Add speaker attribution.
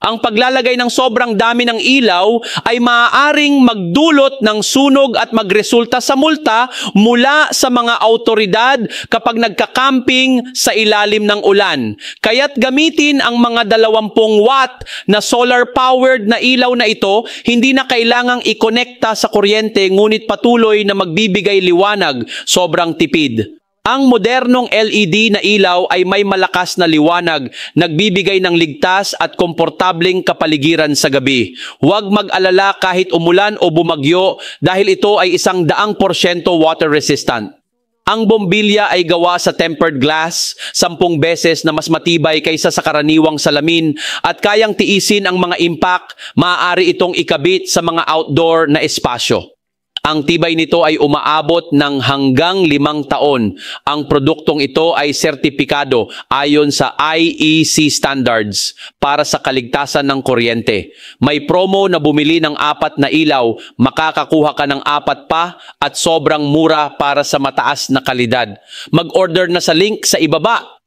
Speaker 1: Ang paglalagay ng sobrang dami ng ilaw ay maaaring magdulot ng sunog at magresulta sa multa mula sa mga autoridad kapag nagka-camping sa ilalim ng ulan. Kaya't gamitin ang mga 20 watt na solar-powered na ilaw na ito, hindi na kailangang ikonekta sa kuryente ngunit patuloy na magbibigay liwanag, sobrang tipid. Ang modernong LED na ilaw ay may malakas na liwanag, nagbibigay ng ligtas at komportableng kapaligiran sa gabi. Huwag mag-alala kahit umulan o bumagyo dahil ito ay 100% water resistant. Ang bombilya ay gawa sa tempered glass, 10 beses na mas matibay kaysa sa karaniwang salamin at kayang tiisin ang mga impact, maaari itong ikabit sa mga outdoor na espasyo. Ang tibay nito ay umaabot ng hanggang 5 taon. Ang produktong ito ay sertipikado ayon sa IEC standards para sa kaligtasan ng kuryente. May promo na bumili ng 4 na ilaw, makakakuha ka ng 4 pa at sobrang mura para sa mataas na kalidad. Mag-order na sa link sa ibaba.